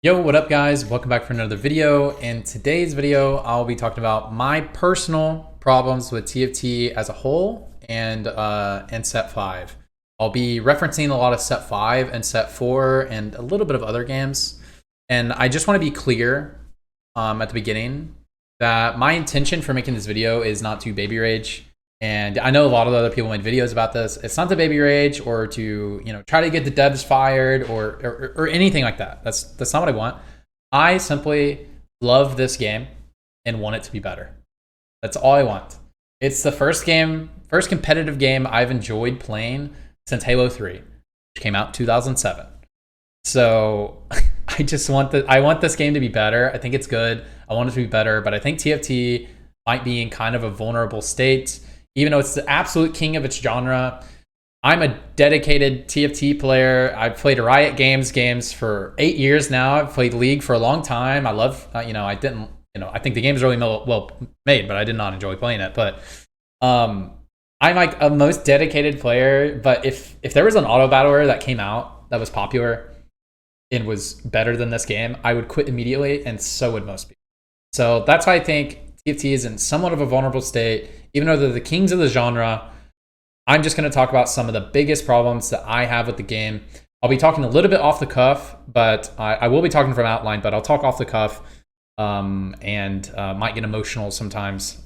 Yo, what up guys? Welcome back for another video. In today's video, I'll be talking about my personal problems with TFT as a whole and Set 5. I'll be referencing a lot of Set 5 and Set 4 and a little bit of other games. And I just want to be clear at the beginning that my intention for making this video is not to baby rage. And I know a lot of other people made videos about this. It's not to baby rage or to, try to get the devs fired or anything like that. That's not what I want. I simply love this game and want it to be better. That's all I want. It's the first competitive game I've enjoyed playing since Halo 3, which came out in 2007. So I want this game to be better. I think it's good. I want it to be better, but I think TFT might be in kind of a vulnerable state. Even though it's the absolute king of its genre, I'm a dedicated TFT player. I've played Riot games for 8 years now. I've played League for a long time. I love, I think the game is really well made, but I did not enjoy playing it. But I'm like a most dedicated player. But if there was an auto battler that came out that was popular and was better than this game, I would quit immediately, and so would most people. So that's why I think TFT is in somewhat of a vulnerable state. Even though they're the kings of the genre, I'm just going to talk about some of the biggest problems that I have with the game. I'll be talking a little bit off the cuff, but I will be talking from outline, but I'll talk off the cuff and might get emotional sometimes,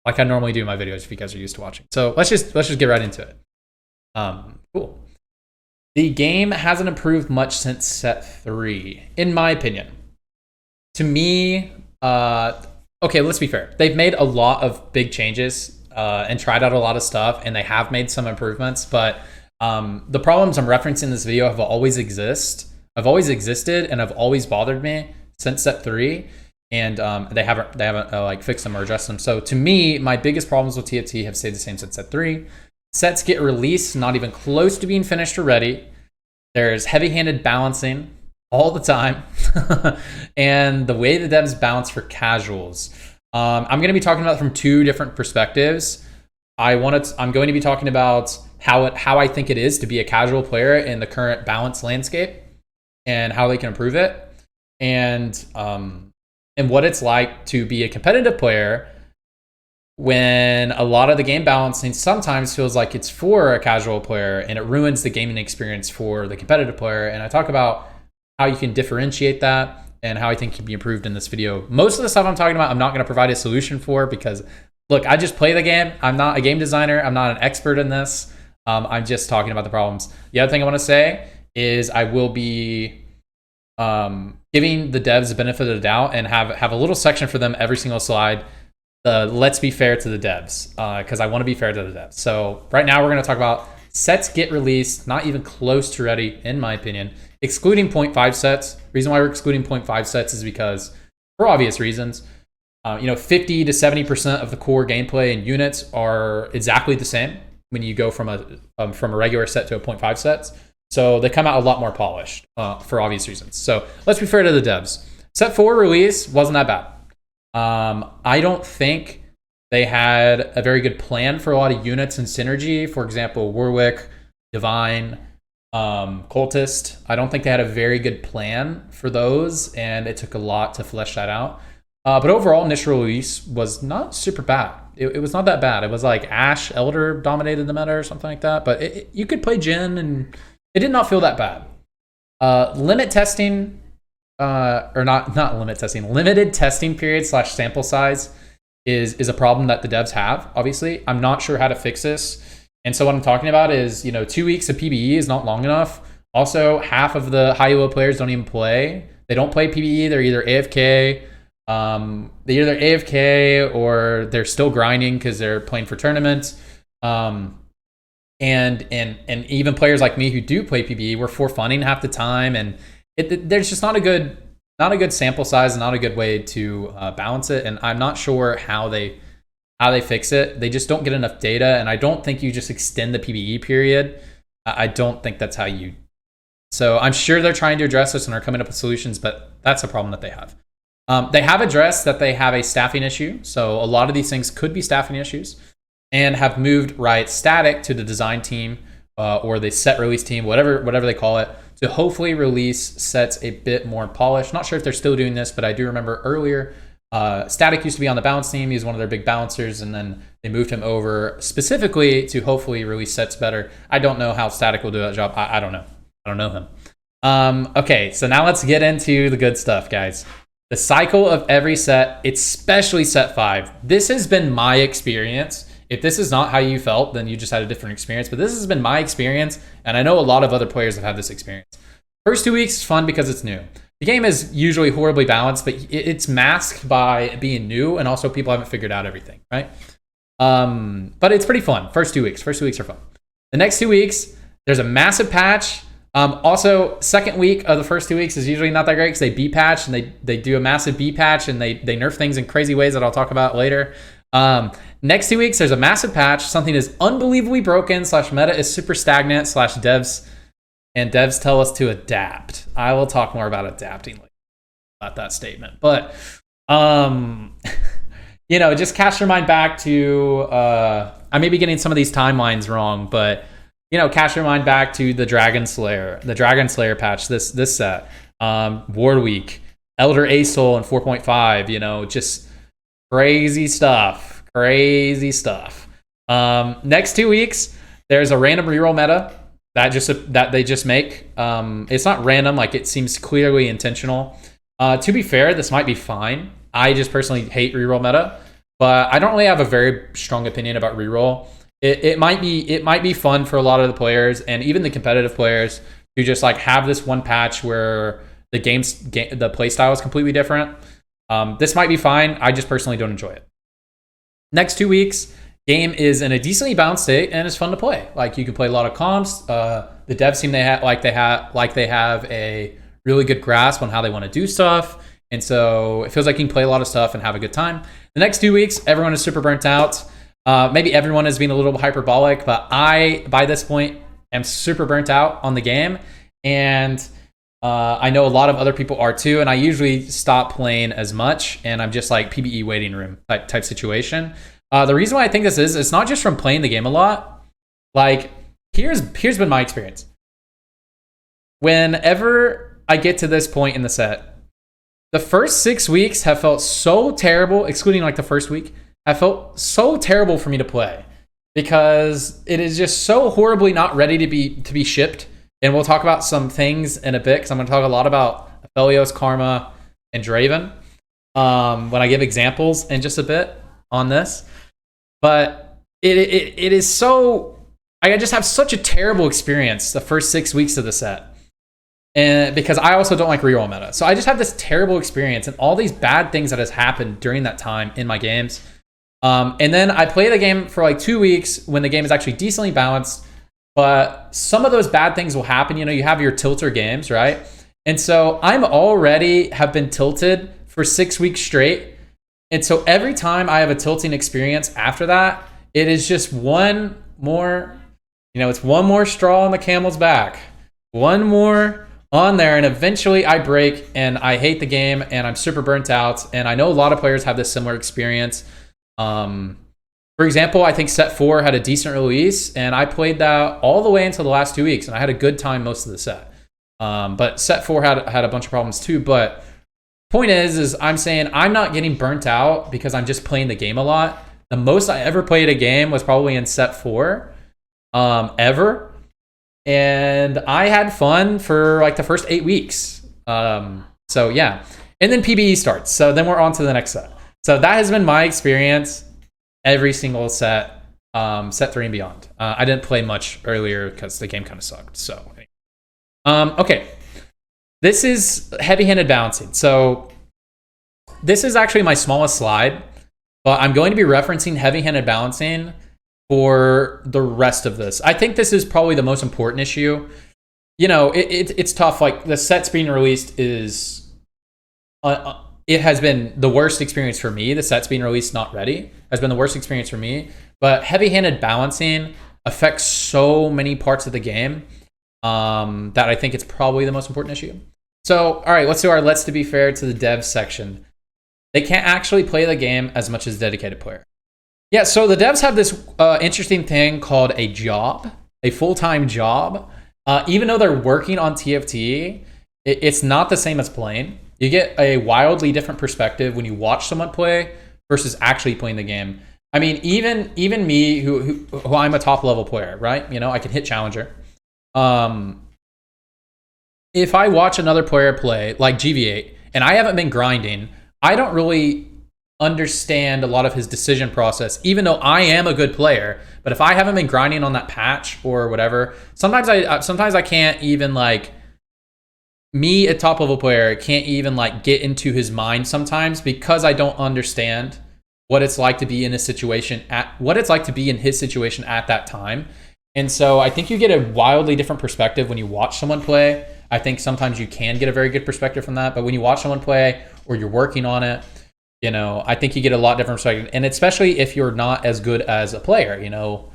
like I normally do in my videos if you guys are used to watching. So let's just get right into it. Cool. The game hasn't improved much since Set 3, in my opinion. To me, okay, let's be fair. They've made a lot of big changes and tried out a lot of stuff, and they have made some improvements. But the problems I'm referencing in this video have always existed, and have always bothered me since Set 3. And they haven't like fixed them or addressed them. So to me, my biggest problems with TFT have stayed the same since Set 3. Sets get released, not even close to being finished or ready. There's heavy-handed balancing all the time. And the way the devs balance for casuals. I'm going to be talking about it from two different perspectives. I'm going to be talking about how I think it is to be a casual player in the current balance landscape and how they can improve it, and what it's like to be a competitive player when a lot of the game balancing sometimes feels like it's for a casual player and it ruins the gaming experience for the competitive player. And I talk about how you can differentiate that and how I think can be improved in this video. Most of the stuff I'm talking about, I'm not going to provide a solution for, because look, I just play the game. I'm not a game designer. I'm not an expert in this. I'm just talking about the problems. The other thing I want to say is I will be giving the devs the benefit of the doubt and have a little section for them every single slide. Let's be fair to the devs, because I want to be fair to the devs. So right now we're going to talk about sets get released, not even close to ready, in my opinion, excluding 0.5 sets. Reason why we're excluding 0.5 sets is because, for obvious reasons, 50 to 70% of the core gameplay and units are exactly the same when you go from a regular set to a 0.5 sets. So they come out a lot more polished for obvious reasons. So let's be fair to the devs. Set 4 release wasn't that bad. I don't think they had a very good plan for a lot of units and synergy. For example, Warwick, Divine, Cultist. I don't think they had a very good plan for those, and it took a lot to flesh that out. But overall, initial release was not super bad. It was not that bad. It was like Ashe, Elder dominated the meta or something like that. But you could play Jhin, and it did not feel that bad. Limit testing, or not limit testing, limited testing period / sample size is a problem that the devs have. Obviously, I'm not sure how to fix this. And so what I'm talking about is, 2 weeks of PBE is not long enough. Also, half of the high elo players don't even play. They don't play PBE. They're either AFK. Or they're still grinding because they're playing for tournaments. And even players like me who do play PBE, we're for funning half the time. And there's just not a good sample size, not a good way to balance it. And I'm not sure how they fix it. They just don't get enough data, and I don't think you just extend the PBE period. I don't think that's how you. So I'm sure they're trying to address this and are coming up with solutions, but that's a problem that they have. They have addressed that they have a staffing issue. So a lot of these things could be staffing issues, and have moved Riot Static to the design team or the set release team, whatever they call it, to hopefully release sets a bit more polished. Not sure if they're still doing this, but I do remember earlier, Static used to be on the balance team. He was one of their big balancers, and then they moved him over specifically to hopefully release sets better. I don't know how Static will do that job. I don't know. I don't know him. Okay, so now let's get into the good stuff, guys. The cycle of every set, especially set 5. This has been my experience. If this is not how you felt, then you just had a different experience. But this has been my experience, and I know a lot of other players have had this experience. First 2 weeks is fun because it's new. The game is usually horribly balanced, but it's masked by being new, and also people haven't figured out everything, right? But it's pretty fun. First 2 weeks. First 2 weeks are fun. The next 2 weeks, there's a massive patch. Also, second week of the first 2 weeks is usually not that great because they B-patch, and they do a massive B-patch, and they nerf things in crazy ways that I'll talk about later. Next 2 weeks, there's a massive patch. Something is unbelievably broken / meta is super stagnant / devs, and devs tell us to adapt. I will talk more about adapting later, about that statement. But, you know, just cast your mind back to, I may be getting some of these timelines wrong, but, you know, cast your mind back to the Dragon Slayer patch, this set, War Week, Elder Asol in 4.5, you know, just crazy stuff. Next 2 weeks, there's a random reroll meta that they just make. It's not random, like it seems clearly intentional. To be fair, this might be fine. I just personally hate reroll meta, but I don't really have a very strong opinion about reroll. It might be fun for a lot of the players and even the competitive players who just like have this one patch where the play style is completely different. This might be fine. I just personally don't enjoy it. Next 2 weeks, game is in a decently balanced state and it's fun to play. Like you can play a lot of comps. The devs seem they have a really good grasp on how they want to do stuff, and so it feels like you can play a lot of stuff and have a good time. The next 2 weeks, everyone is super burnt out. Maybe everyone is being a little hyperbolic, but I, by this point, am super burnt out on the game, and I know a lot of other people are too, and I usually stop playing as much, and I'm just like PBE waiting room type situation. The reason why I think this is, it's not just from playing the game a lot. Like, here's been my experience. Whenever I get to this point in the set, the first 6 weeks have felt so terrible, excluding like the first week, have felt so terrible for me to play because it is just so horribly not ready to be shipped. And we'll talk about some things in a bit because I'm going to talk a lot about Aphelios, Karma, and Draven when I give examples in just a bit on this. But it is so... I just have such a terrible experience the first 6 weeks of the set. And because I also don't like reroll meta. So I just have this terrible experience and all these bad things that has happened during that time in my games. And then I play the game for like 2 weeks when the game is actually decently balanced. But some of those bad things will happen. You know, you have your tilter games, right? And so I'm already have been tilted for 6 weeks straight. And so every time I have a tilting experience after that, it is just one more, you know, it's one more straw on the camel's back. One more on there, and eventually I break and I hate the game and I'm super burnt out. And I know a lot of players have this similar experience. For example, I think set 4 had a decent release, and I played that all the way until the last 2 weeks, and I had a good time most of the set. But set 4 had a bunch of problems too. But point is I'm saying I'm not getting burnt out because I'm just playing the game a lot. The most I ever played a game was probably in set 4 ever. And I had fun for like the first 8 weeks. So yeah. And then PBE starts. So then we're on to the next set. So that has been my experience every single set, set 3 and beyond. I didn't play much earlier because the game kind of sucked. So, okay. This is heavy-handed balancing. So this is actually my smallest slide, but I'm going to be referencing heavy-handed balancing for the rest of this. I think this is probably the most important issue. You know, it's tough. Like the sets being released is... it has been the worst experience for me. The sets being released not ready has been the worst experience for me. But heavy-handed balancing affects so many parts of the game that I think it's probably the most important issue. So, all right, let's do our let's to be fair to the devs section. They can't actually play the game as much as dedicated player. Yeah, so the devs have this interesting thing called a job. a full-time job, even though they're working on TFT, it's not the same as playing. You get a wildly different perspective when you watch someone play versus actually playing the game. I mean, even me, who I'm a top level player, right? You know, I can hit challenger. If I watch another player play like GV8 and I haven't been grinding, I don't really understand a lot of his decision process, even though I am a good player. But if I haven't been grinding on that patch or whatever, sometimes I can't even like, me, a top level player, can't even like get into his mind sometimes because I don't understand what it's like to be in a situation his situation at that time. And so I think you get a wildly different perspective when you watch someone play. I think sometimes you can get a very good perspective from that, but when you watch someone play or you're working on it, you know, I think you get a lot different perspective. And especially if you're not as good as a player, you know,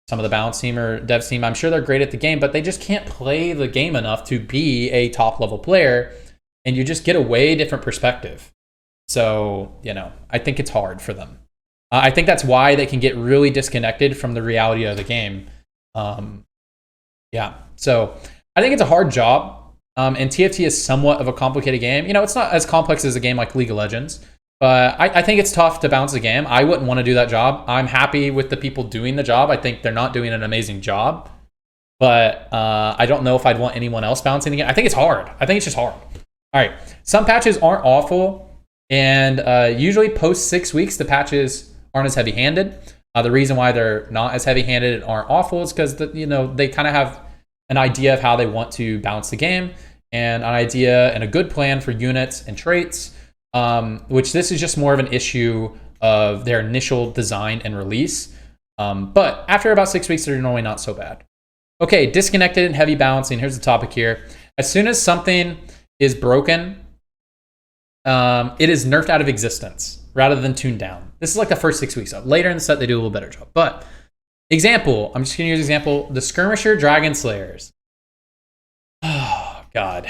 some of the balance team or devs team, I'm sure they're great at the game, but they just can't play the game enough to be a top level player. And you just get a way different perspective. So, you know, I think it's hard for them. I think that's why they can get really disconnected from the reality of the game. Yeah, so I think it's a hard job. And TFT is somewhat of a complicated game. You know, it's not as complex as a game like League of Legends, but I think it's tough to balance the game. I wouldn't want to do that job. I'm happy with the people doing the job. I think they're not doing an amazing job, but I don't know if I'd want anyone else balancing the game. I think it's hard. I think it's just hard. All right, some patches aren't awful. And usually post 6 weeks, the patches aren't as heavy-handed. The reason why they're not as heavy-handed and aren't awful is because they kind of have an idea of how they want to balance the game and an idea and a good plan for units and traits, which this is just more of an issue of their initial design and release. But after about 6 weeks, they're normally not so bad. Okay, disconnected and heavy balancing. Here's the topic here. As soon as something is broken, it is nerfed out of existence rather than tuned down. This is like the first 6 weeks of. Later in the set, they do a little better job. But example, I'm just going to use example, the Skirmisher Dragon Slayers. Oh, God.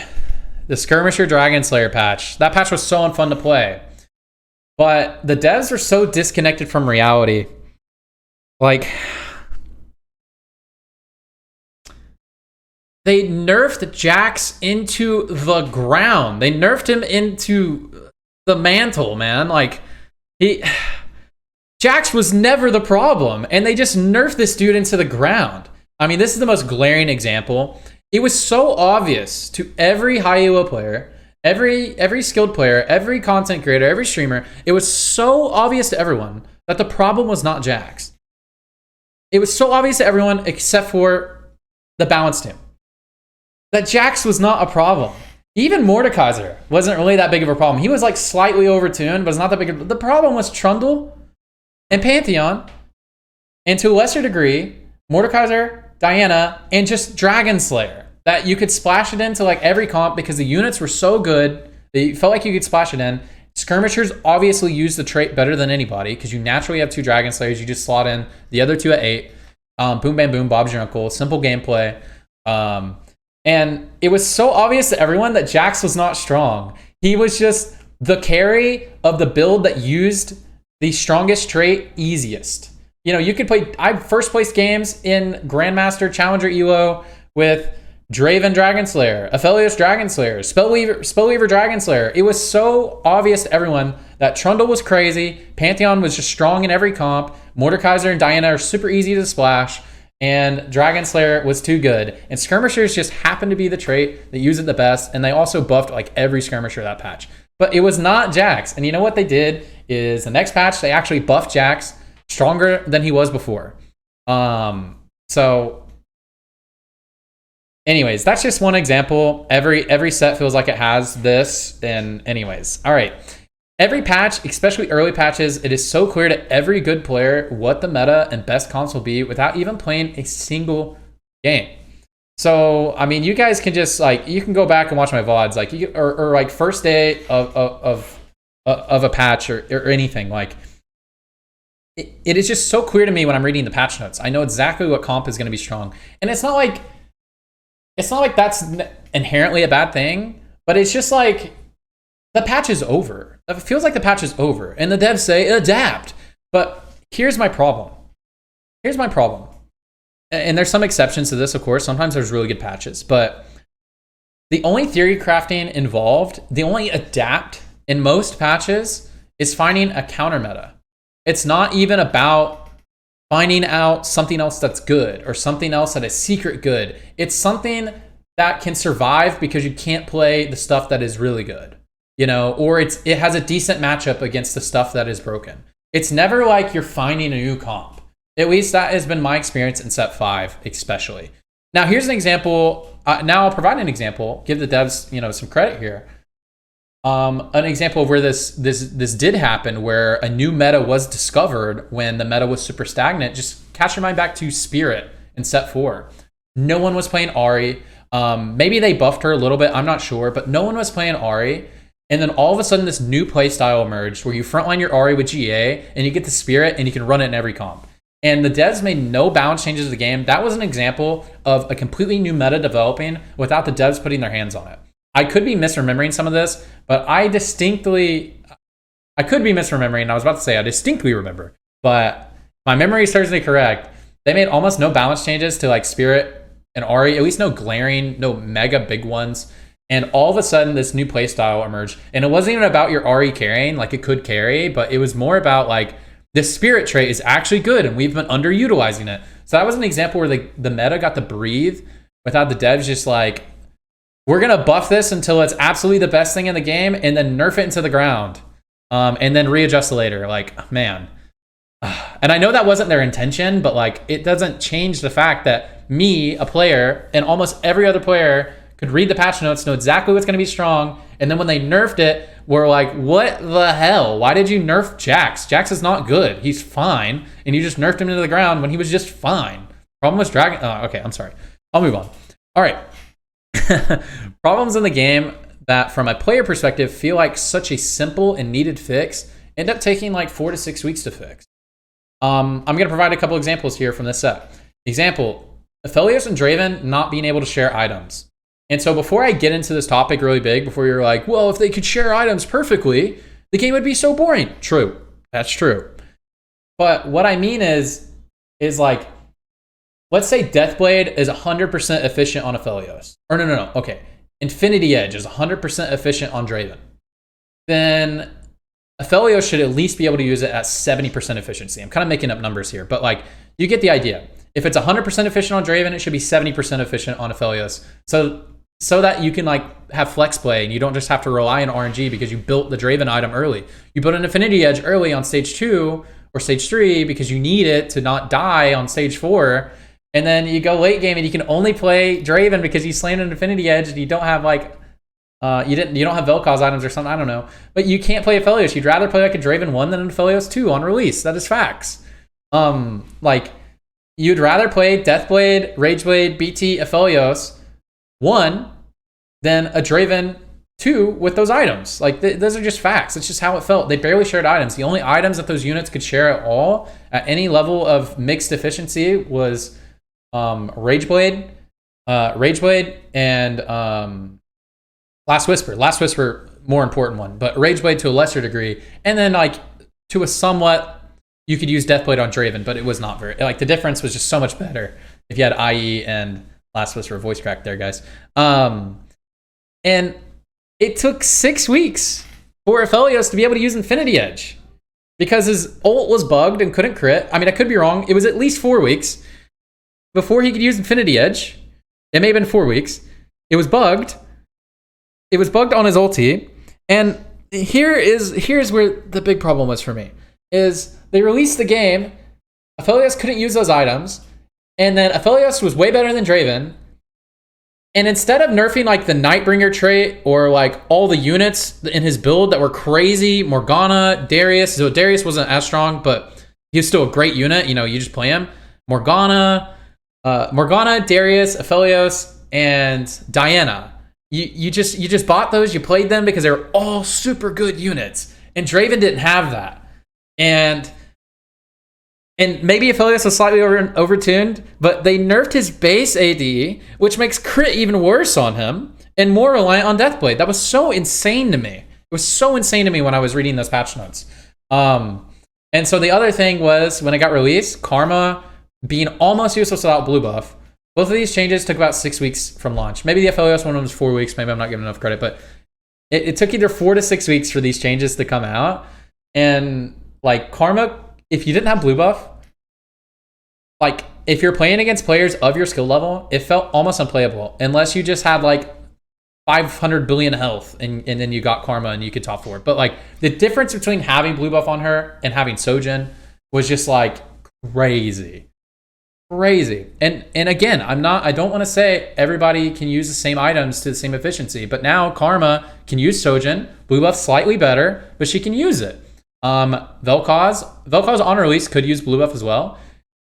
The Skirmisher Dragon Slayer patch. That patch was so unfun to play. But the devs are so disconnected from reality. Like, they nerfed Jax into the ground. They nerfed him into the mantle, man. Like, Jax was never the problem, and they just nerfed this dude into the ground. I mean, this is the most glaring example. It was so obvious to every high elo player, every skilled player, every content creator, every streamer. It was so obvious to everyone that the problem was not Jax. It was so obvious to everyone except for the balance team that Jax was not a problem. Even Mordekaiser wasn't really that big of a problem. He was like slightly overtuned, but it's not that big. The problem was Trundle and Pantheon, and to a lesser degree, Mordekaiser, Diana, and just Dragon Slayer. That you could splash it into like every comp because the units were so good that you felt like you could splash it in. Skirmishers obviously use the trait better than anybody because you naturally have 2 Dragon Slayers. You just slot in the other 2 at 8. Boom, bam, boom, Bob's your uncle. Simple gameplay. And it was so obvious to everyone that Jax was not strong. He was just the carry of the build that used the strongest trait easiest. You know, you could play, I first placed games in Grandmaster Challenger Elo with Draven Dragon Slayer, Aphelios Dragon Slayer, Spellweaver Dragon Slayer. It was so obvious to everyone that Trundle was crazy, Pantheon was just strong in every comp, Mordekaiser and Diana are super easy to splash, and Dragon Slayer was too good. And Skirmishers just happened to be the trait that used it the best, and they also buffed like every Skirmisher that patch. But it was not Jax. And you know what they did is the next patch, they actually buffed Jax stronger than he was before. So anyways, that's just one example. Every set feels like it has this. And anyways, all right. Every patch, especially early patches, it is so clear to every good player what the meta and best comps will be without even playing a single game. So, I mean, you guys can just like, you can go back and watch my VODs, like you or like first day of a patch or anything. Like, it is just so clear to me when I'm reading the patch notes. I know exactly what comp is going to be strong, and it's not like that's inherently a bad thing, but it's just like the patch is over. It feels like the patch is over, and the devs say adapt. But here's my problem. and there's some exceptions to this, of course. Sometimes there's really good patches, but the only theory crafting involved, the only adapt in most patches is finding a counter meta. It's not even about finding out something else that's good or something else that is secret good. It's something that can survive because you can't play the stuff that is really good, you know, or it has a decent matchup against the stuff that is broken. It's never like you're finding a new comp. At least that has been my experience in set 5, especially. Now, here's an example. Now I'll provide an example. Give the devs, you know, some credit here. An example of where this did happen, where a new meta was discovered when the meta was super stagnant. Just cast your mind back to Spirit in set 4. No one was playing Ahri. Maybe they buffed her a little bit. I'm not sure, but no one was playing Ahri. And then all of a sudden, this new playstyle emerged where you frontline your Ahri with GA, and you get the Spirit, and you can run it in every comp. And the devs made no balance changes to the game. That was an example of a completely new meta developing without the devs putting their hands on it. I could be misremembering some of this, but I could be misremembering. I was about to say I distinctly remember, but my memory serves me correct. They made almost no balance changes to like Spirit and Ahri, at least no glaring, no mega big ones. And all of a sudden, this new playstyle emerged. And it wasn't even about your Ahri carrying, like it could carry, but it was more about like, this Spirit trait is actually good, and we've been underutilizing it. So that was an example where the meta got to breathe without the devs just like, we're going to buff this until it's absolutely the best thing in the game, and then nerf it into the ground, and then readjust later. Like, man. And I know that wasn't their intention, but like, it doesn't change the fact that me, a player, and almost every other player could read the patch notes, know exactly what's going to be strong, and then when they nerfed it, we're like, what the hell? Why did you nerf Jax? Jax is not good. He's fine. And you just nerfed him into the ground when he was just fine. Problem was Dragon. Oh, okay, I'm sorry. I'll move on. All right. Problems in the game that, from a player perspective, feel like such a simple and needed fix end up taking like 4 to 6 weeks to fix. I'm going to provide a couple examples here from this set. Example, Aphelios and Draven not being able to share items. And so before I get into this topic really big, before you're like, well, if they could share items perfectly, the game would be so boring. True. That's true. But what I mean is like, let's say Deathblade is 100% efficient on Aphelios. Or no. Okay. Infinity Edge is 100% efficient on Draven. Then Aphelios should at least be able to use it at 70% efficiency. I'm kind of making up numbers here, but like, you get the idea. If it's 100% efficient on Draven, it should be 70% efficient on Aphelios. So that you can like have flex play and you don't just have to rely on RNG because you built the Draven item early. You built an Infinity Edge early on stage 2 or stage 3 because you need it to not die on stage 4. And then you go late game and you can only play Draven because you slammed an Infinity Edge and you don't have like you don't have Vel'Koz items or something, I don't know. But you can't play Aphelios. You'd rather play like a Draven 1 than an Aphelios 2 on release. That is facts. Like you'd rather play Deathblade, Rageblade, BT, Aphelios 1 than a Draven 2 with those items. Like those are just facts. It's just how it felt. They barely shared items. The only items that those units could share at all at any level of mixed efficiency was Rageblade, and Last Whisper. Last Whisper, more important one, but Rageblade to a lesser degree. And then like to a somewhat, you could use Deathblade on Draven, but it was not very, like the difference was just so much better if you had IE and Last Whisper. Voice crack there, guys. And it took 6 weeks for Aphelios to be able to use Infinity Edge because his ult was bugged and couldn't crit. I mean, I could be wrong. It was at least 4 weeks before he could use Infinity Edge. It may have been 4 weeks. It was bugged. It was bugged on his ulti. And here's where the big problem was for me, is they released the game. Aphelios couldn't use those items. And then Aphelios was way better than Draven. And instead of nerfing like the Nightbringer trait or like all the units in his build that were crazy, Morgana, Darius, so Darius wasn't as strong, but he was still a great unit. You know, you just play him. Morgana, Darius, Aphelios, and Diana. You just bought those, you played them because they were all super good units. And Draven didn't have that. And maybe Aphelios was slightly overtuned, but they nerfed his base AD, which makes crit even worse on him, and more reliant on Deathblade. That was so insane to me. It was so insane to me when I was reading those patch notes. And so the other thing was, when it got released, Karma being almost useless without blue buff. Both of these changes took about 6 weeks from launch. Maybe the Aphelios one was 4 weeks. Maybe I'm not giving enough credit, but it took either 4 to 6 weeks for these changes to come out. And like Karma, if you didn't have blue buff, like if you're playing against players of your skill level, it felt almost unplayable unless you just had like 500 billion health and then you got Karma and you could top 4. But like the difference between having blue buff on her and having Sojourn was just like crazy. And again, I don't want to say everybody can use the same items to the same efficiency, but now Karma can use Sojourn, blue buff slightly better, but she can use it. Vel'Koz on release could use blue buff as well.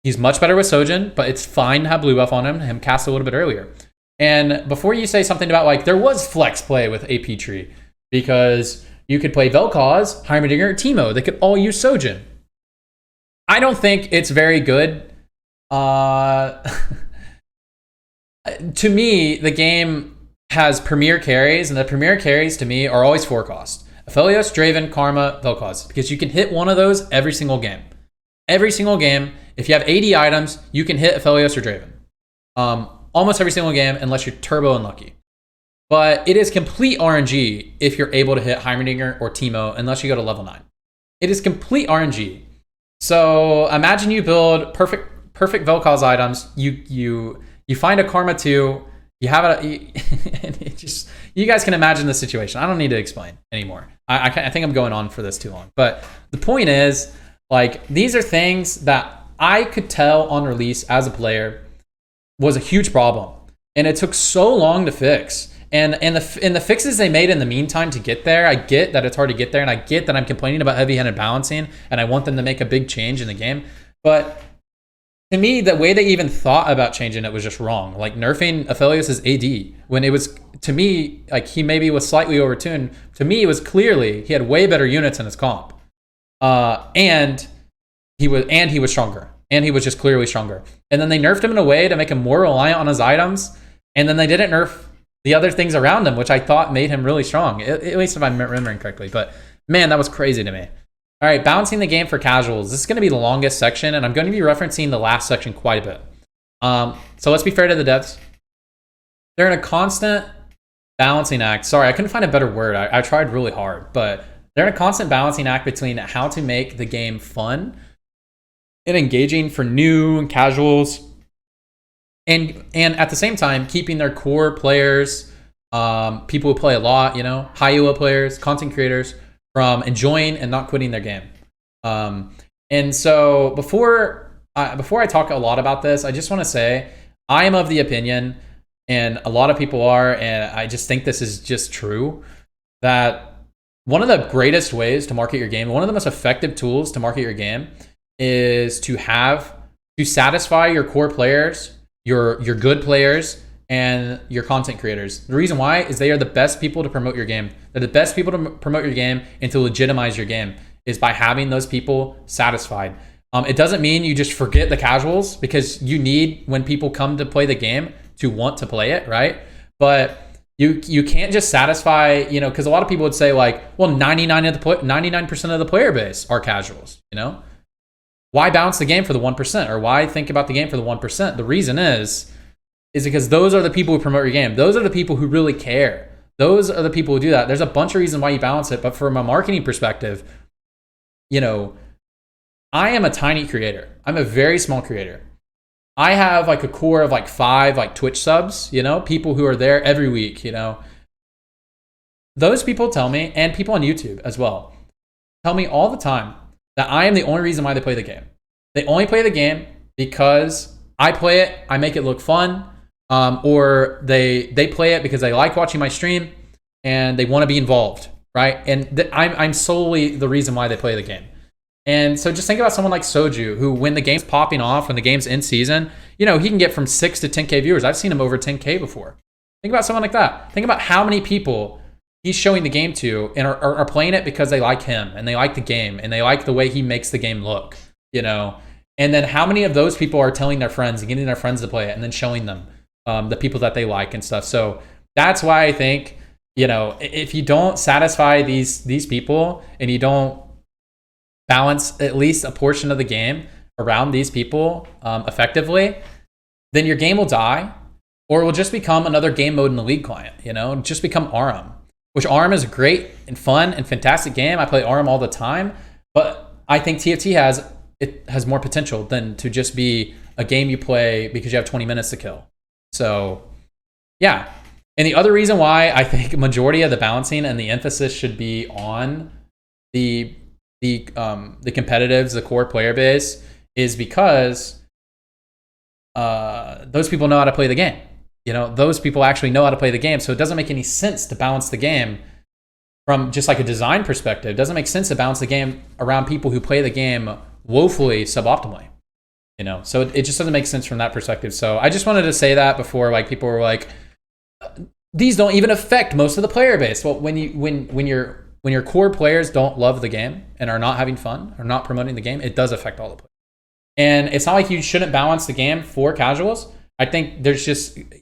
He's much better with Sojourn, but it's fine to have blue buff on him cast a little bit earlier. And before you say something about like there was flex play with AP Tree, because you could play Vel'Koz, Heimerdinger, Teemo. They could all use Sojourn. I don't think it's very good. To me, the game has premier carries, and the premier carries to me are always 4 cost. Aphelios, Draven, Karma, Vel'Koz, because you can hit one of those every single game. Every single game, if you have 80 items, you can hit Aphelios or Draven. Almost every single game, unless you're turbo unlucky. But it is complete RNG if you're able to hit Heimerdinger or Teemo, unless you go to level 9. It is complete RNG. So imagine you build perfect Vel'Koz items. You find a Karma 2. You have and it just, you guys can imagine the situation. I don't need to explain anymore. I think I'm going on for this too long. But the point is, like, these are things that I could tell on release as a player was a huge problem, and it took so long to fix. And the fixes they made in the meantime to get there, I get that it's hard to get there, and I get that I'm complaining about heavy-handed balancing, and I want them to make a big change in the game. But to me, the way they even thought about changing it was just wrong. Like nerfing Aphelios' AD when it was, to me, like he maybe was slightly overtuned. To me, it was clearly he had way better units in his comp, and he was stronger. And he was just clearly stronger. And then they nerfed him in a way to make him more reliant on his items. And then they didn't nerf the other things around him, which I thought made him really strong, at least if I'm remembering correctly. But man, that was crazy to me. All right, balancing the game for casuals. This is going to be the longest section, and I'm going to be referencing the last section quite a bit. So let's be fair to the devs. They're in a constant balancing act. Sorry, I couldn't find a better word. I tried really hard. But they're in a constant balancing act between how to make the game fun and engaging for new and casuals, and at the same time keeping their core players, people who play a lot, high elo players, content creators, from enjoying and not quitting their game. And so before I talk a lot about this, I just want to say I am of the opinion, and a lot of people are, and I just think this is just true, that one of the greatest ways to market your game, one of the most effective tools to market your game, is to satisfy your core players, your good players, and your content creators. The reason why is they are the best people to promote your game. They're the best people to promote your game and to legitimize your game, is by having those people satisfied. It doesn't mean you just forget the casuals, because you need, when people come to play the game, to want to play it, right? But you can't just satisfy, because a lot of people would say like, well, 99% of the player base are casuals, Why balance the game for the 1%, or why think about the game for the 1%? The reason is because those are the people who promote your game. Those are the people who really care. Those are the people who do that. There's a bunch of reasons why you balance it, but from a marketing perspective, I am a tiny creator. I'm a very small creator. I have like a core of like 5 like Twitch subs, people who are there every week, Those people tell me, and people on YouTube as well, tell me all the time that I am the only reason why they play the game. They only play the game because I play it, I make it look fun, or they play it because they like watching my stream and they want to be involved, right? And I'm solely the reason why they play the game. And so just think about someone like Soju, who when the game's popping off, when the game's in season, he can get from 6 to 10K viewers. I've seen him over 10K before. Think about someone like that. Think about how many people he's showing the game to and are playing it because they like him and they like the game and they like the way he makes the game look, And then how many of those people are telling their friends and getting their friends to play it and then showing them the people that they like and stuff. So that's why I think, if you don't satisfy these people and you don't balance at least a portion of the game around these people effectively, then your game will die, or it will just become another game mode in the League client, you know, just become ARM, which ARM is a great and fun and fantastic game. I play ARM all the time, but I think TFT has more potential than to just be a game you play because you have 20 minutes to kill. So yeah. And the other reason why I think majority of the balancing and the emphasis should be on the competitives, the core player base, is because those people know how to play the game. You know, those people actually know how to play the game. So it doesn't make any sense to balance the game from just like a design perspective. It doesn't make sense to balance the game around people who play the game woefully suboptimally. You know, so it just doesn't make sense from that perspective. So I just wanted to say that before, like, people were like, these don't even affect most of the player base. Well, when your core players don't love the game and are not having fun or not promoting the game, it does affect all the players. And it's not like you shouldn't balance the game for casuals. I think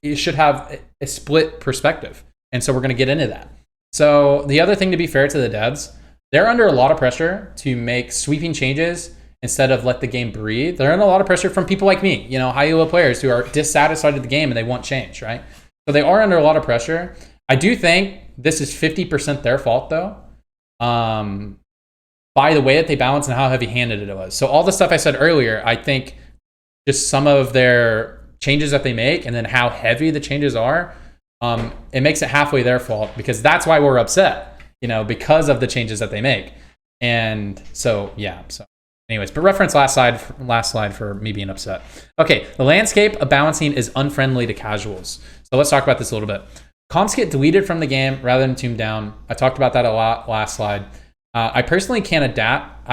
you should have a split perspective. And so we're going to get into that. So the other thing, to be fair to the devs, they're under a lot of pressure to make sweeping changes instead of let the game breathe. They're under a lot of pressure from people like me, you know, high elo players who are dissatisfied with the game and they want change, right? So they are under a lot of pressure. I do think this is 50% their fault, though, by the way that they balance and how heavy-handed it was. So all the stuff I said earlier, I think just some of their changes that they make and then how heavy the changes are, it makes it halfway their fault, because that's why we're upset, you know, because of the changes that they make. And so, yeah. So anyways, but reference last slide for me being upset. Okay, the landscape of balancing is unfriendly to casuals. So let's talk about this a little bit. Comps get deleted from the game rather than tuned down. I talked about that a lot last slide. I personally can't adapt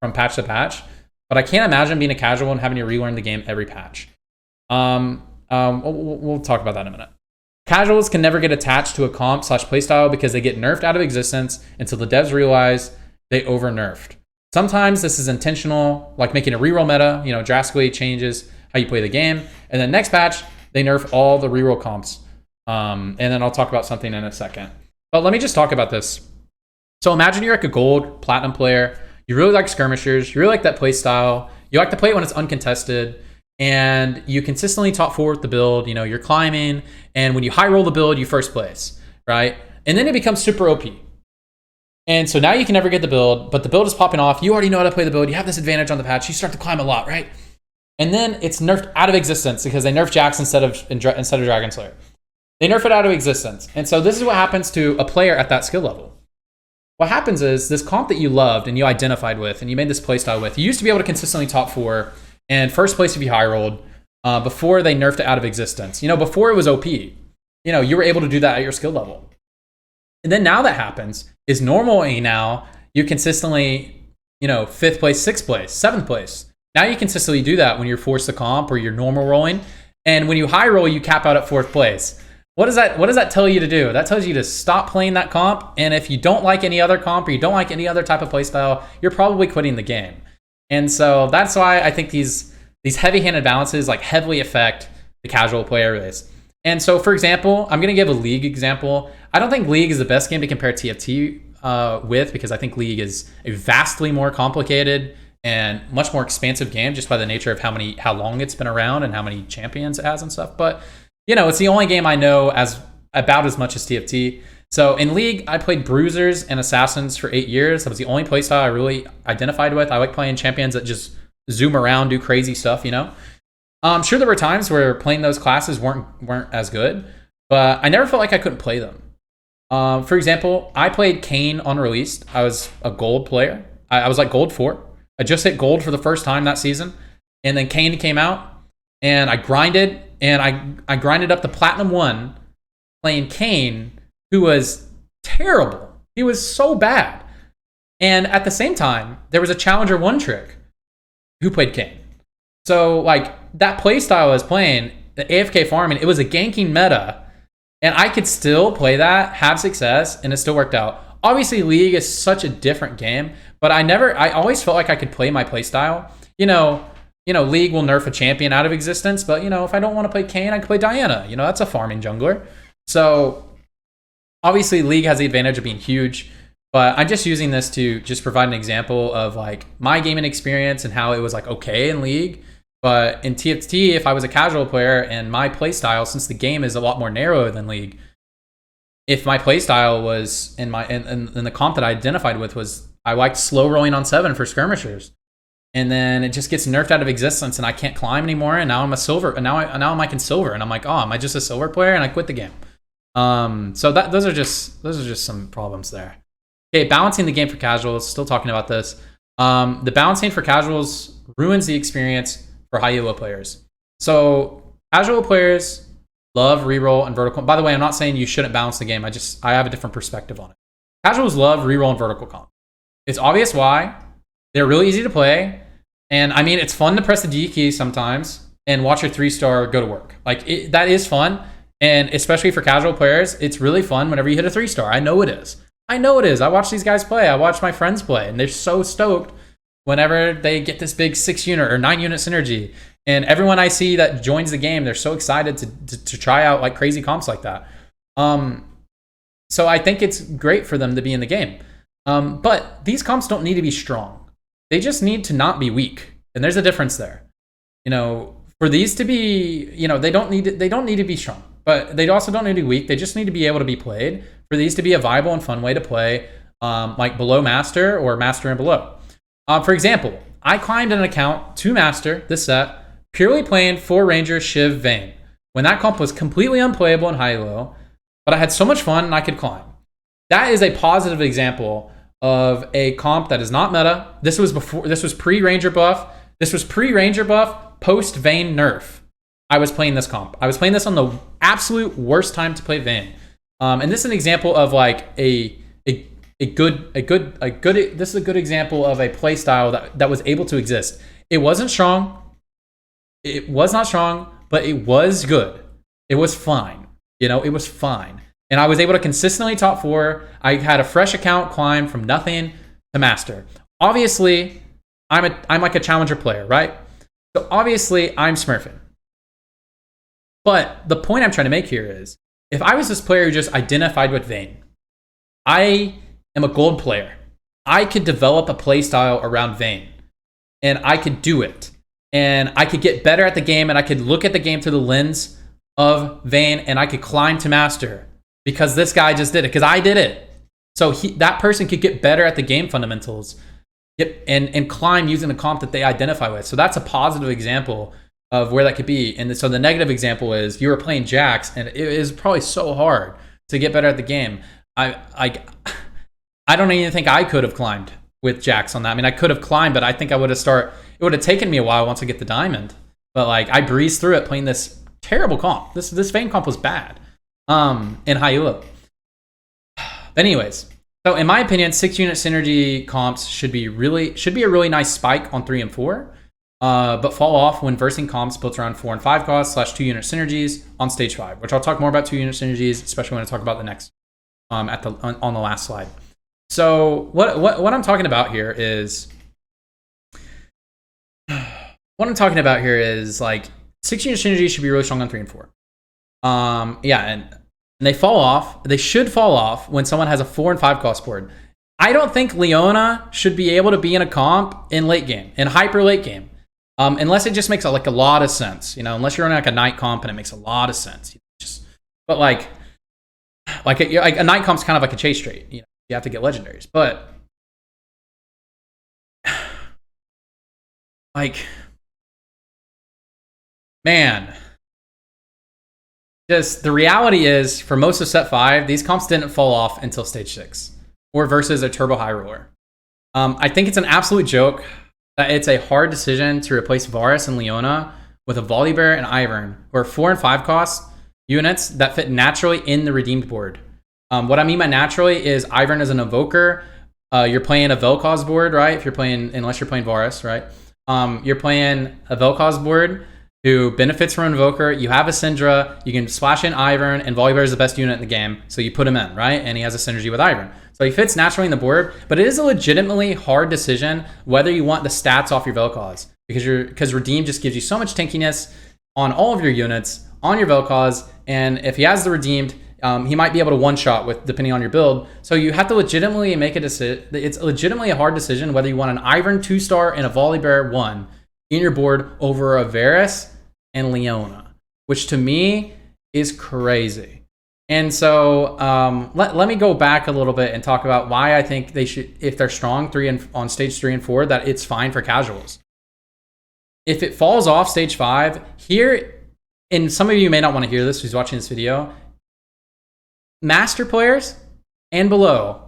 from patch to patch, but I can't imagine being a casual and having to relearn the game every patch. We'll talk about that in a minute. Casuals can never get attached to a comp / playstyle because they get nerfed out of existence until the devs realize they over-nerfed. Sometimes this is intentional, like making a reroll meta, you know, drastically changes how you play the game. And then next patch, they nerf all the reroll comps. And then I'll talk about something in a second. But let me just talk about this. So imagine you're like a gold, platinum player. You really like skirmishers. You really like that play style. You like to play it when it's uncontested. And you consistently top 4 with the build. You know, you're climbing. And when you high roll the build, you first place, right? And then it becomes super OP. And so now you can never get the build, but the build is popping off. You already know how to play the build. You have this advantage on the patch. You start to climb a lot, right? And then it's nerfed out of existence because they nerf Jax instead of Dragon Slayer. They nerf it out of existence. And so this is what happens to a player at that skill level. What happens is this comp that you loved and you identified with and you made this playstyle with, you used to be able to consistently top 4 and first place if you high rolled before they nerfed it out of existence. You know, before it was OP, you know, you were able to do that at your skill level. And then now that happens is normally now you consistently, you know, 5th place, 6th place, 7th place. Now you consistently do that when you're forced to comp or you're normal rolling. And when you high roll, you cap out at 4th place. What does that tell you to do? That tells you to stop playing that comp. And if you don't like any other comp or you don't like any other type of playstyle, you're probably quitting the game. And so that's why I think these heavy-handed balances like heavily affect the casual player base. And so, for example, I'm going to give a League example. I don't think League is the best game to compare TFT with, because I think League is a vastly more complicated and much more expansive game just by the nature of how long it's been around and how many champions it has and stuff. But you know, it's the only game I know about as much as TFT. So in League, I played Bruisers and Assassins for 8 years. That was the only playstyle I really identified with. I like playing champions that just zoom around, do crazy stuff, you know? Sure, there were times where playing those classes weren't as good, but I never felt like I couldn't play them. For example, I played Kayn on release. I was a gold player. I was like gold 4. I just hit gold for the first time that season. And then Kayn came out, and I grinded. And I grinded up to Platinum 1 playing Kayn, who was terrible. He was so bad. And at the same time, there was a Challenger 1 trick who played Kayn. So, like, that playstyle I was playing, the AFK farming, it was a ganking meta. And I could still play that, have success, and it still worked out. Obviously, League is such a different game, but I always felt like I could play my playstyle. You know, League will nerf a champion out of existence, but, you know, if I don't want to play Kayn, I can play Diana. You know, that's a farming jungler. So, obviously, League has the advantage of being huge, But I'm just using this to just provide an example of like my gaming experience and how it was like okay in League. But in TFT, if I was a casual player and my playstyle, since the game is a lot more narrow than League, if my playstyle was in the comp that I identified with was I liked slow rolling on 7 for skirmishers, and then it just gets nerfed out of existence and I can't climb anymore, and now I'm a silver, and now I'm like in silver, and I'm like, oh, am I just a silver player? And I quit the game. So those are just some problems there. Okay, balancing the game for casuals. Still talking about this. The balancing for casuals ruins the experience for high elo players. So casual players love reroll and vertical. By the way, I'm not saying you shouldn't balance the game. I have a different perspective on it. Casuals love reroll and vertical comp. It's obvious why. They're really easy to play. And I mean, it's fun to press the D key sometimes and watch your 3-star go to work. Like that is fun. And especially for casual players, it's really fun whenever you hit a 3-star. I know it is. I watch these guys play. I watch my friends play, and they're so stoked whenever they get this big 6-unit or 9-unit synergy. And everyone I see that joins the game, they're so excited to try out like crazy comps like that. So I think it's great for them to be in the game. But these comps don't need to be strong. They just need to not be weak. And there's a difference there. You know, for these to be, you know, they don't need to be strong, but they also don't need to be weak. They just need to be able to be played for these to be a viable and fun way to play, like below master or master and below. For example, I climbed an account to master this set purely playing 4 Ranger Shiv Vayne when that comp was completely unplayable in high-low, but I had so much fun and I could climb. That is a positive example of a comp that is not meta. This was pre-Ranger buff. This was pre-Ranger buff, post-Vayne nerf. I was playing this comp. I was playing this on the absolute worst time to play Vayne. And this is an example of like this is a good example of a play style that was able to exist. It wasn't strong. It was not strong, but it was good. It was fine. You know, it was fine. And I was able to consistently top 4. I had a fresh account climb from nothing to master. Obviously, I'm like a challenger player, right? So obviously I'm smurfing. But the point I'm trying to make here is, if I was this player who just identified with Vayne, I am a gold player. I could develop a play style around Vayne, and I could do it. And I could get better at the game, and I could look at the game through the lens of Vayne, and I could climb to master because this guy just did it, because I did it. So that person could get better at the game fundamentals and climb using the comp that they identify with. So that's a positive example of where that could be. And so the negative example is you were playing Jax, and it is probably so hard to get better at the game. I don't even think I could have climbed with Jax on that. I mean, I could have climbed, but I think it would have taken me a while once I get the diamond. But like, I breezed through it playing this terrible comp. This Vayne comp was bad in high elo. But anyways, so in my opinion, 6-unit synergy comps should be a really nice spike on 3 and 4. But fall off when versing comps built around 4 and 5 costs / 2-unit synergies on stage 5, which I'll talk more about 2-unit synergies, especially when I talk about the next on the last slide. So what I'm talking about here is like 6-unit synergies should be really strong on 3 and 4. And they fall off. They should fall off when someone has a 4 and 5 cost board. I don't think Leona should be able to be in a comp in late game, in hyper late game. Unless it just makes a lot of sense, you know, unless you're running like a night comp and it makes a lot of sense. But like a night comp's kind of like a chase trait, you know, you have to get legendaries. But like, man, just the reality is for most of set 5, these comps didn't fall off until stage 6 or versus a turbo high roller. I think it's an absolute joke that it's a hard decision to replace Varus and Leona with a Volibear and Ivern, or 4 and 5 cost units that fit naturally in the redeemed board. What I mean by naturally is Ivern is an Evoker. You're playing a Vel'Koz board, right? Unless you're playing Varus, right? You're playing a Vel'Koz board who benefits from an Evoker. You have a Syndra. You can splash in Ivern, and Volibear is the best unit in the game, so you put him in, right? And he has a synergy with Ivern. So he fits naturally in the board, but it is a legitimately hard decision whether you want the stats off your Vel'Koz, because Redeem just gives you so much tankiness on all of your units, on your Vel'Koz, and if he has the Redeemed, He might be able to one-shot with depending on your build. So you have to legitimately make a decision. It's legitimately a hard decision whether you want an Ivern 2-star and a Volibear 1 in your board over a Varus and Leona, which to me is crazy. And so let me go back a little bit and talk about why I think they should, if they're strong on stage 3 and 4, that it's fine for casuals. If it falls off stage 5, here, and some of you may not want to hear this who's watching this video, master players and below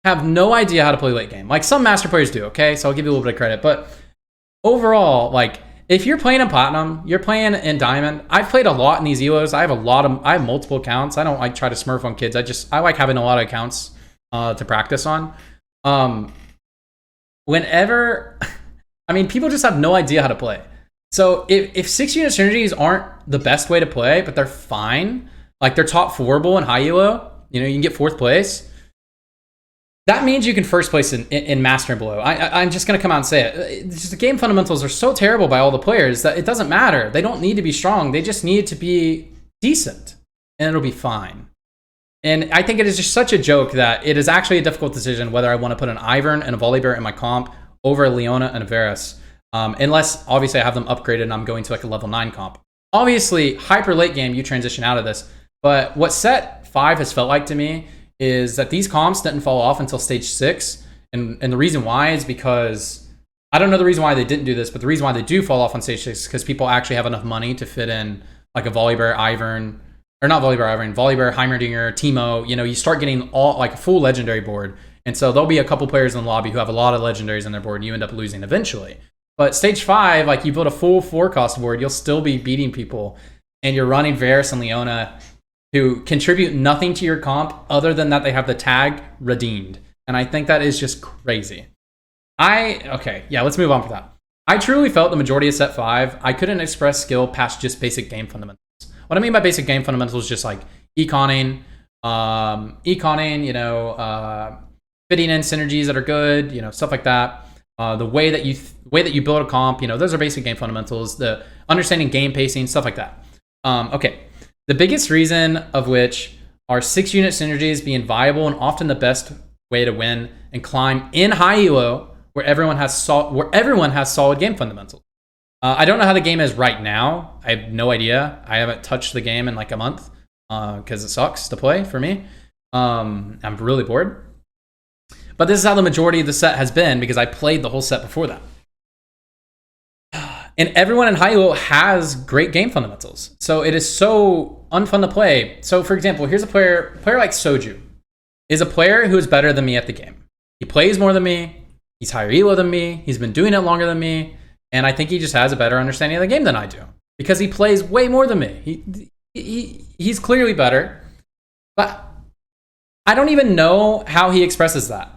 have no idea how to play late game. Like some master players do, okay? So I'll give you a little bit of credit. But overall, like if you're playing in Platinum, you're playing in Diamond. I've played a lot in these elos. I have multiple accounts. I don't like try to smurf on kids. I like having a lot of accounts to practice on. Whenever, I mean, people just have no idea how to play. So if 6-unit synergies aren't the best way to play, but they're fine, like they're top 4able in high elo, you know, you can get 4th place. That means you can first place in Master and below. I'm just going to come out and say it. Just the game fundamentals are so terrible by all the players that it doesn't matter. They don't need to be strong. They just need to be decent, and it'll be fine. And I think it is just such a joke that it is actually a difficult decision whether I want to put an Ivern and a Volibear in my comp over a Leona and a Varus. Unless, obviously, I have them upgraded and I'm going to like a level 9 comp. Obviously, hyper late game, you transition out of this. But what set 5 has felt like to me is that these comps didn't fall off until stage 6. And the reason why is because, I don't know the reason why they didn't do this, but the reason why they do fall off on stage 6 is because people actually have enough money to fit in like a Volibear, Ivern, or not Volibear, Ivern, Volibear, Heimerdinger, Teemo. You know, you start getting all like a full legendary board. And so there'll be a couple players in the lobby who have a lot of legendaries on their board and you end up losing eventually. But stage 5, like you build a full 4-cost board, you'll still be beating people. And you're running Varus and Leona who contribute nothing to your comp other than that they have the tag redeemed. And I think that is just crazy. Okay, yeah, let's move on for that. I truly felt the majority of set 5, I couldn't express skill past just basic game fundamentals. What I mean by basic game fundamentals is just like econing, you know, fitting in synergies that are good, you know, stuff like that. The way that you build a comp, you know, those are basic game fundamentals. The understanding game pacing, stuff like that. Okay. The biggest reason of which are 6-unit synergies being viable and often the best way to win and climb in high elo where everyone has solid game fundamentals. I don't know how the game is right now. I have no idea. I haven't touched the game in like a month because it sucks to play for me. I'm really bored. But this is how the majority of the set has been because I played the whole set before that. And everyone in high elo has great game fundamentals. So it is so unfun to play. So for example, here's a player like Soju is a player who is better than me at the game. He plays more than me. He's higher elo than me. He's been doing it longer than me. And I think he just has a better understanding of the game than I do because he plays way more than me. He's clearly better, but I don't even know how he expresses that.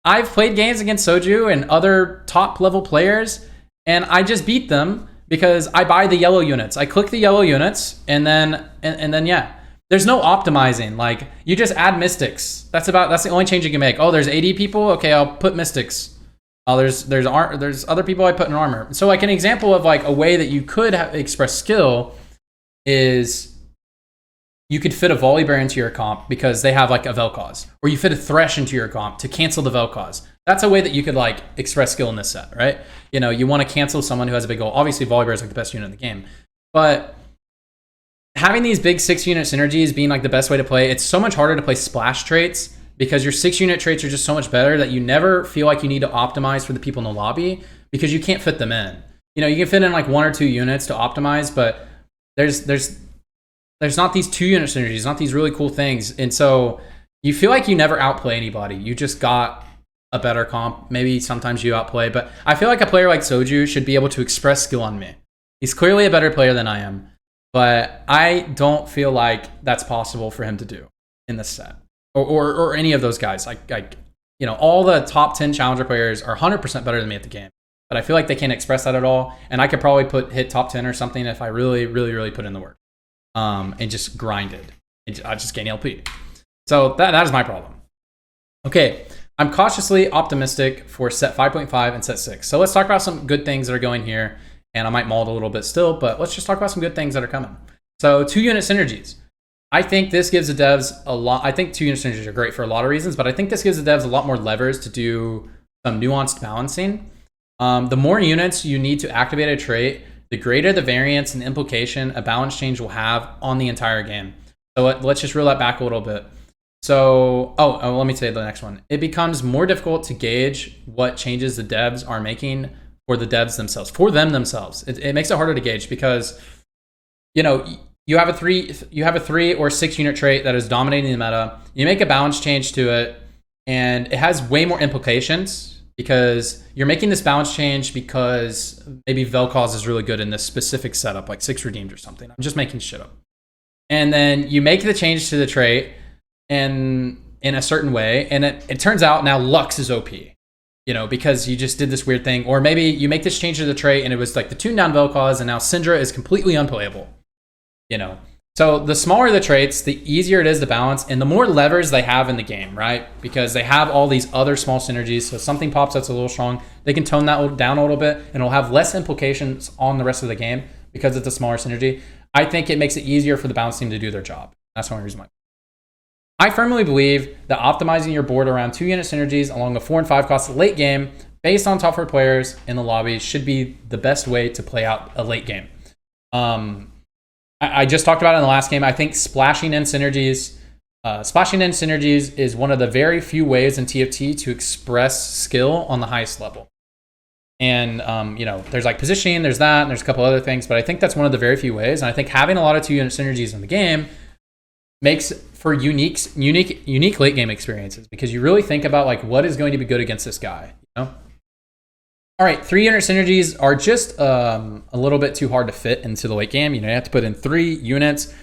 I've played games against Soju and other top level players, and I just beat them because I buy the yellow units. I click the yellow units, and then yeah. There's no optimizing. Like you just add mystics. That's the only change you can make. Oh, there's 80 people. Okay, I'll put mystics. Oh, there's other people I put in armor. So like an example of like a way that you could express skill is you could fit a Volibear into your comp because they have like a Vel'Koz, or you fit a Thresh into your comp to cancel the Vel'Koz. That's a way that you could like express skill in this set, right? You know, you want to cancel someone who has a big goal. Obviously, Volibear is like the best unit in the game, but having these big 6-unit synergies being like the best way to play, it's so much harder to play splash traits because your 6-unit traits are just so much better that you never feel like you need to optimize for the people in the lobby because you can't fit them in. You know, you can fit in like 1 or 2 units to optimize, but there's not these 2-unit synergies, not these really cool things. And so you feel like you never outplay anybody. You just got a better comp. Maybe sometimes you outplay, but I feel like a player like Soju should be able to express skill on me. He's clearly a better player than I am, but I don't feel like that's possible for him to do in this set or any of those guys. Like, you know, all the top 10 challenger players are 100% better than me at the game, but I feel like they can't express that at all. And I could probably hit top 10 or something if I really, really, really put in the work. And just grinded. I just gain LP. So that is my problem. Okay, I'm cautiously optimistic for set 5.5 and set 6. So let's talk about some good things that are going here. And I might mold a little bit still, but let's just talk about some good things that are coming. So 2-unit synergies. I think this gives the devs a lot. I think 2 unit synergies are great for a lot of reasons, but I think this gives the devs a lot more levers to do some nuanced balancing. The more units you need to activate a trait, the greater the variance and implication a balance change will have on the entire game. So let's just reel that back a little bit. So, let me say the next one. It becomes more difficult to gauge what changes the devs are making for the devs themselves, for them themselves. It makes it harder to gauge because, you have a 3 or 6 unit trait that is dominating the meta. You make a balance change to it, and it has way more implications because you're making this balance change because maybe Vel'Koz is really good in this specific setup, like 6 redeemed or something. I'm just making shit up. And then you make the change to the trait and in a certain way, and it turns out now Lux is OP, because you just did this weird thing. Or maybe you make this change to the trait and it was like the tuned down Vel'Koz, and now Syndra is completely unplayable. So the smaller the traits, the easier it is to balance, and the more levers they have in the game, right? Because they have all these other small synergies. So if something pops that's a little strong, they can tone that down a little bit, and it'll have less implications on the rest of the game because it's a smaller synergy. I think it makes it easier for the balance team to do their job. That's the only reason why. I firmly believe that optimizing your board around 2 unit synergies along the 4 and 5 costs late game based on top 4 players in the lobby should be the best way to play out a late game. I just talked about it in the last game. I think splashing in synergies is one of the very few ways in TFT to express skill on the highest level. And, there's like positioning, there's that, and there's a couple other things, but I think that's one of the very few ways. And I think having a lot of 2 unit synergies in the game makes for unique late game experiences because you really think about like what is going to be good against this guy, All right, 3 unit synergies are just a little bit too hard to fit into the late game. You have to put in 3 units.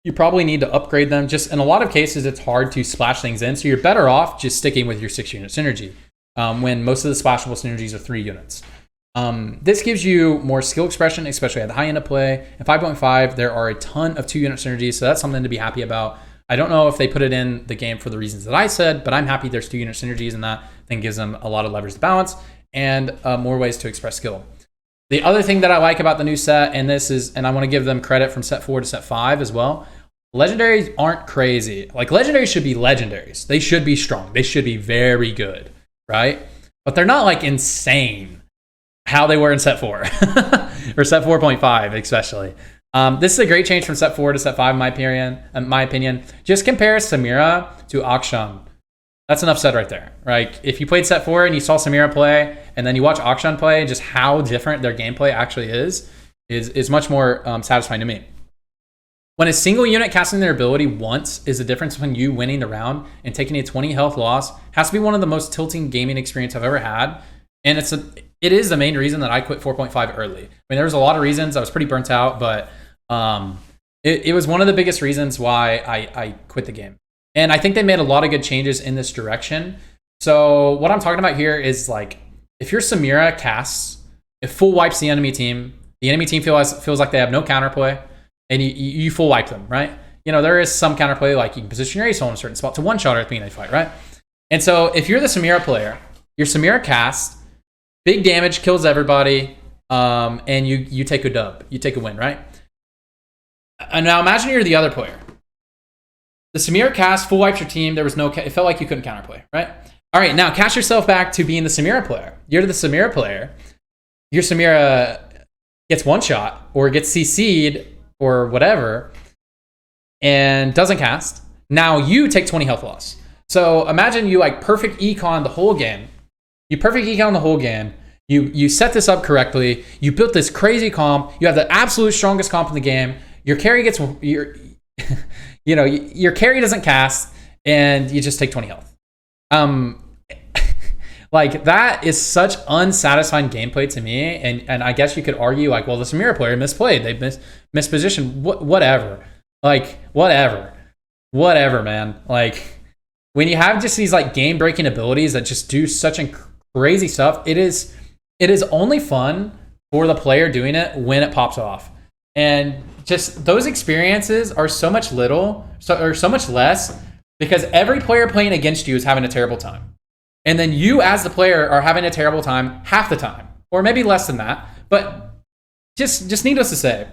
You probably need to upgrade them. Just in a lot of cases, it's hard to splash things in. So you're better off just sticking with your 6 unit synergy when most of the splashable synergies are 3 units. This gives you more skill expression, especially at the high end of play. In 5.5, there are a ton of 2 unit synergies, so that's something to be happy about. I don't know if they put it in the game for the reasons that I said, but I'm happy there's 2 unit synergies, and that thing gives them a lot of levers to balance and more ways to express skill. The other thing that I like about the new set, and I want to give them credit from set 4 to set 5 as well, legendaries aren't crazy. Like, legendaries should be legendaries. They should be strong. They should be very good, right? But they're not like insane how they were in set 4 or set 4.5 especially. This is a great change from set 4 to set 5 in my opinion. Just compare Samira to Akshan. That's enough said right there. Right? If you played set 4 and you saw Samira play, and then you watch Akshan play, just how different their gameplay actually is much more satisfying to me. When a single unit casting their ability once is the difference between you winning the round and taking a 20 health loss has to be one of the most tilting gaming experience I've ever had. And it is the main reason that I quit 4.5 early. I mean, there was a lot of reasons. I was pretty burnt out, but it was one of the biggest reasons why I quit the game. And I think they made a lot of good changes in this direction. So what I'm talking about here is like, if your Samira casts, it full wipes the enemy team feels like they have no counterplay, and you full wipe them, right? There is some counterplay, like you can position your ASOL in a certain spot to one-shot her at the beginning of the fight, right? And so if you're the Samira player, your Samira cast, big damage, kills everybody, and you take a dub. You take a win, right? And now imagine you're the other player. The Samira cast full wipes your team. There was it felt like you couldn't counterplay, right? All right, now cast yourself back to being the Samira player. You're the Samira player. Your Samira gets one shot or gets CC'd or whatever and doesn't cast. Now you take 20 health loss. So imagine you like perfect econ the whole game. You perfect econ the whole game. You set this up correctly. You built this crazy comp. You have the absolute strongest comp in the game. Your carry gets your carry doesn't cast, and you just take 20 health. Like, that is such unsatisfying gameplay to me. And I guess you could argue like, well, the Samira player misplayed. They mispositioned. Whatever. Like, whatever, man. Like, when you have just these like game breaking abilities that just do such crazy stuff, it is only fun for the player doing it when it pops off. And just those experiences are so much less because every player playing against you is having a terrible time. And then you as the player are having a terrible time half the time, or maybe less than that. But just needless to say,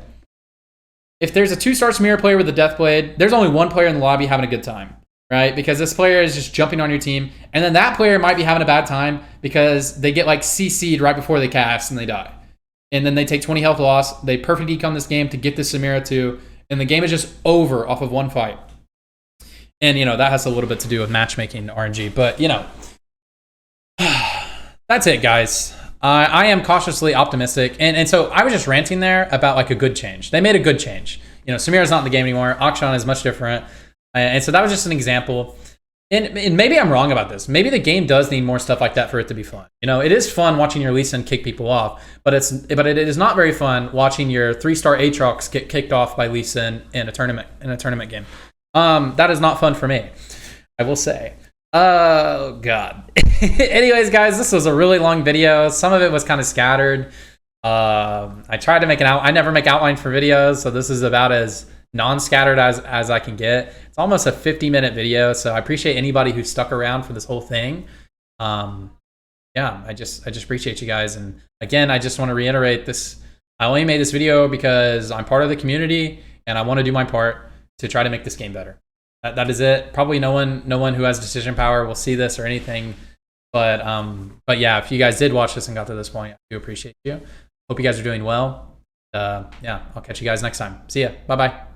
if there's a 2-star Samira player with a Deathblade, there's only one player in the lobby having a good time, right? Because this player is just jumping on your team, and then that player might be having a bad time because they get like CC'd right before they cast and they die. And then they take 20 health loss. They perfect decon this game to get this Samira too, and the game is just over off of one fight. And, that has a little bit to do with matchmaking RNG. But, that's it, guys. I am cautiously optimistic. And so I was just ranting there about like a good change. They made a good change. Samira's not in the game anymore. Akshan is much different. And so that was just an example. And maybe I'm wrong about this. Maybe the game does need more stuff like that for it to be fun. It is fun watching your Lee Sin kick people off, but it is not very fun watching your 3-star Aatrox get kicked off by Lee Sin in a tournament game. That is not fun for me, I will say. Oh, God. Anyways, guys, this was a really long video. Some of it was kind of scattered. I tried to make I never make outline for videos, so this is about as non-scattered as I can get. It's almost a 50-minute video, so I appreciate anybody who stuck around for this whole thing. Yeah, I just appreciate you guys. And again, I just want to reiterate this. I only made this video because I'm part of the community, and I want to do my part to try to make this game better. That is it. Probably no one who has decision power will see this or anything. But yeah, if you guys did watch this and got to this point, I do appreciate you. Hope you guys are doing well. Yeah, I'll catch you guys next time. See ya. Bye-bye.